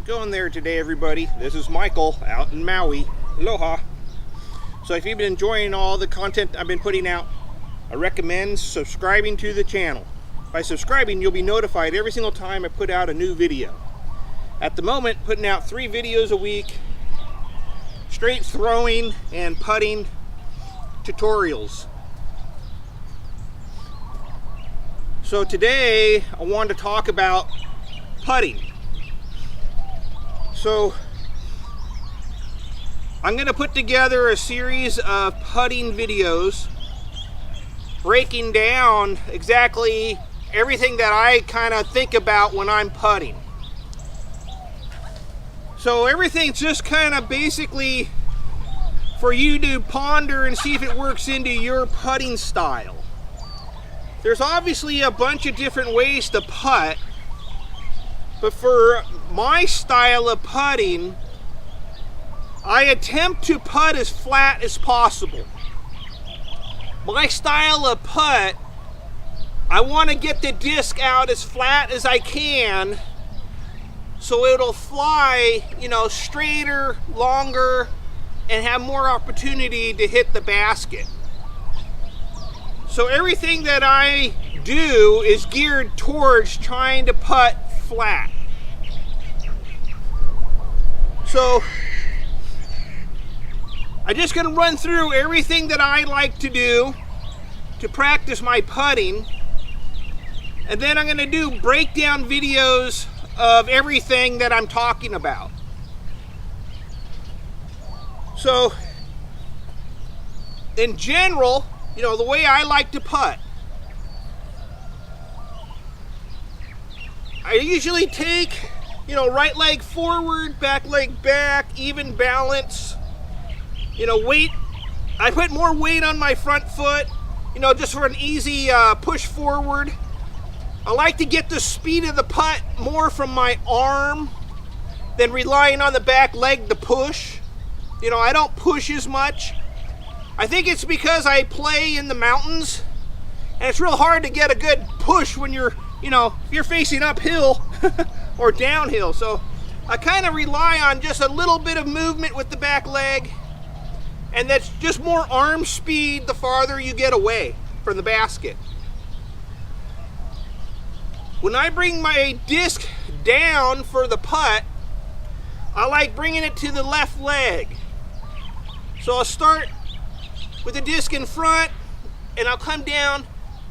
going there today, everybody? This is Michael out in Maui. Aloha. So if you've been enjoying all the content I've been putting out, I recommend subscribing to the channel. By subscribing, you'll be notified every single time I put out a new video. At the moment, putting out 3 videos a week, straight throwing and putting tutorials. So today, I wanted to talk about putting. So I'm going to put together a series of putting videos breaking down exactly everything that I kind of think about when I'm putting. So everything's just kind of basically for you to ponder and see if it works into your putting style. There's obviously a bunch of different ways to putt, but for my style of putting, I attempt to putt as flat as possible. My style of putt, I want to get the disc out as flat as I can so it'll fly, straighter, longer, and have more opportunity to hit the basket. So everything that I do is geared towards trying to putt flat. So I'm just going to run through everything that I like to do to practice my putting, and then I'm going to do breakdown videos of everything that I'm talking about. So in general, the way I like to putt, I usually take, right leg forward, back leg back, even balance. Weight, I put more weight on my front foot, just for an easy push forward. I like to get the speed of the putt more from my arm than relying on the back leg to push. I don't push as much. I think it's because I play in the mountains, and it's real hard to get a good push when you're if you're facing uphill or downhill. So I kind of rely on just a little bit of movement with the back leg, and that's just more arm speed the farther you get away from the basket. When I bring my disc down for the putt, I like bringing it to the left leg. So I'll start with the disc in front, and I'll come down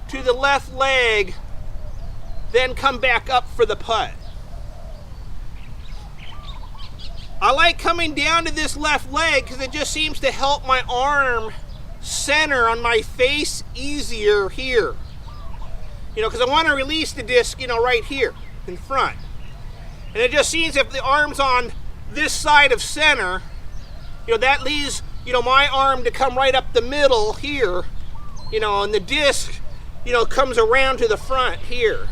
to the left leg, then come back up for the putt. I like coming down to this left leg because it just seems to help my arm center on my face easier here. Because I want to release the disc, right here in front. And it just seems if the arm's on this side of center, that leaves, my arm to come right up the middle here, and the disc, comes around to the front here.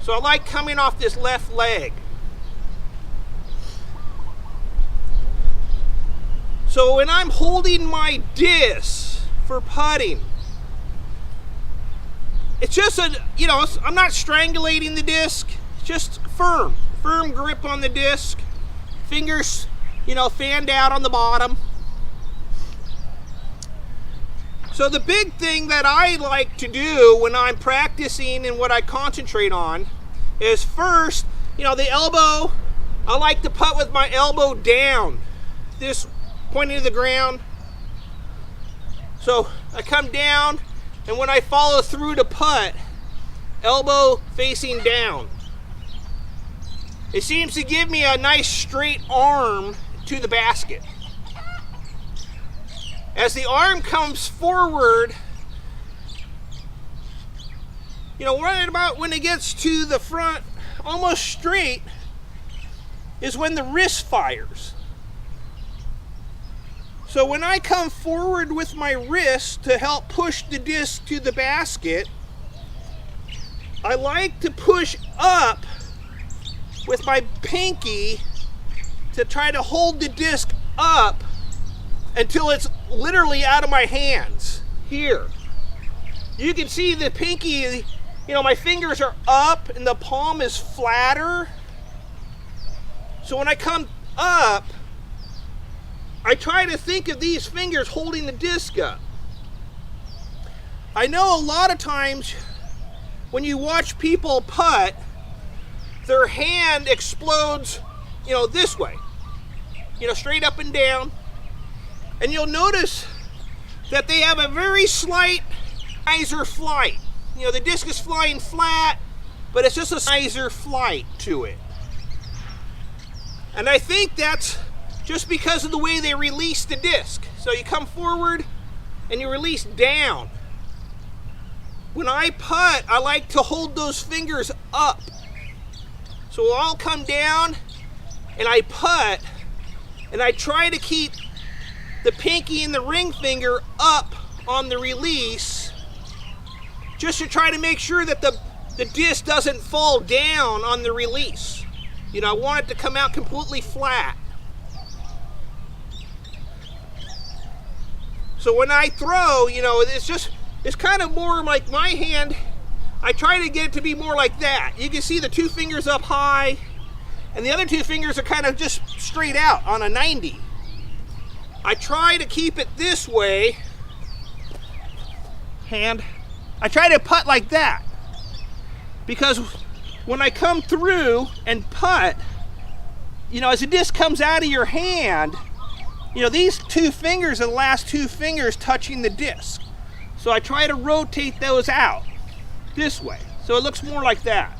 So I like coming off this left leg. So when I'm holding my disc for putting, it's just I'm not strangulating the disc, it's just firm grip on the disc, fingers, fanned out on the bottom. So the big thing that I like to do when I'm practicing and what I concentrate on is first, the elbow, I like to putt with my elbow down, this pointing to the ground. So I come down, and when I follow through to putt, elbow facing down. It seems to give me a nice straight arm to the basket. As the arm comes forward, right about when it gets to the front, almost straight, is when the wrist fires. So when I come forward with my wrist to help push the disc to the basket, I like to push up with my pinky to try to hold the disc up until it's literally out of my hands here. You can see the pinky, my fingers are up and the palm is flatter. So when I come up, I try to think of these fingers holding the disc up. I know a lot of times when you watch people putt, their hand explodes, this way, straight up and down. And you'll notice that they have a very slight riser flight. The disc is flying flat, but it's just a riser flight to it. And I think that's just because of the way they release the disc. So you come forward and you release down. When I putt, I like to hold those fingers up. So I'll come down and I putt, and I try to keep the pinky and the ring finger up on the release, just to try to make sure that the disc doesn't fall down on the release. I want it to come out completely flat. So when I throw, it's kind of more like my hand. I try to get it to be more like that. You can see the two fingers up high, and the other two fingers are kind of just straight out on a 90. I try to keep it this way, and I try to putt like that, because when I come through and putt, as the disc comes out of your hand, these two fingers are the last two fingers touching the disc. So I try to rotate those out this way, so it looks more like that.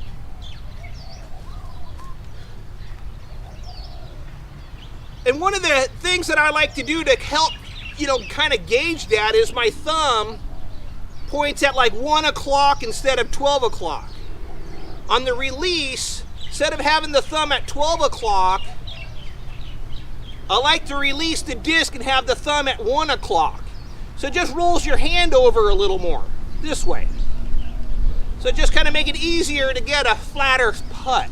And one of the things that I like to do to help, kind of gauge that is my thumb points at like 1 o'clock instead of 12 o'clock. On the release, instead of having the thumb at 12 o'clock, I like to release the disc and have the thumb at 1 o'clock. So it just rolls your hand over a little more, this way. So just kind of make it easier to get a flatter putt.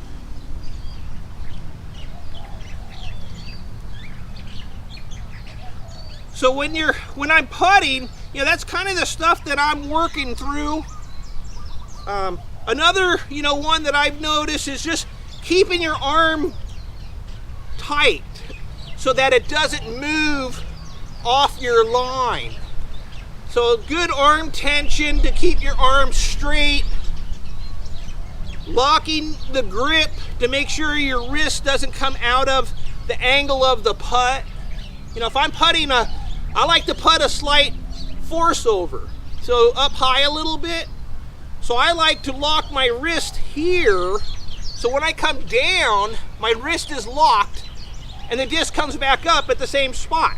So when I'm putting, that's kind of the stuff that I'm working through. Another, one that I've noticed is just keeping your arm tight so that it doesn't move off your line. So good arm tension to keep your arm straight. Locking the grip to make sure your wrist doesn't come out of the angle of the putt. If I'm putting I like to putt a slight force over. So up high a little bit. So I like to lock my wrist here, so when I come down, my wrist is locked and the disc comes back up at the same spot.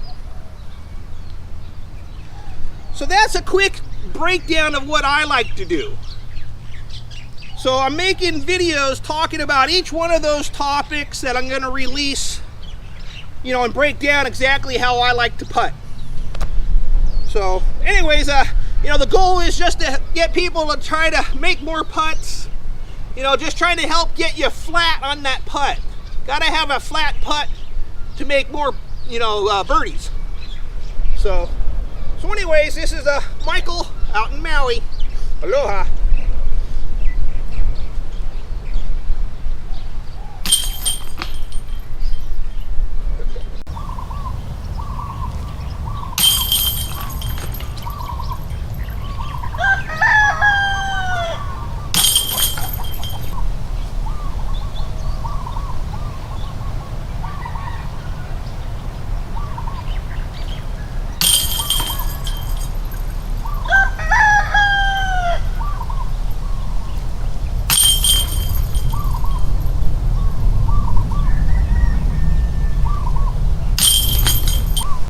So that's a quick breakdown of what I like to do. So I'm making videos talking about each one of those topics that I'm going to release, and break down exactly how I like to putt. So anyways, the goal is just to get people to try to make more putts. Just trying to help get you flat on that putt. Gotta have a flat putt to make more, birdies. So anyways, this is Michael out in Maui. Aloha.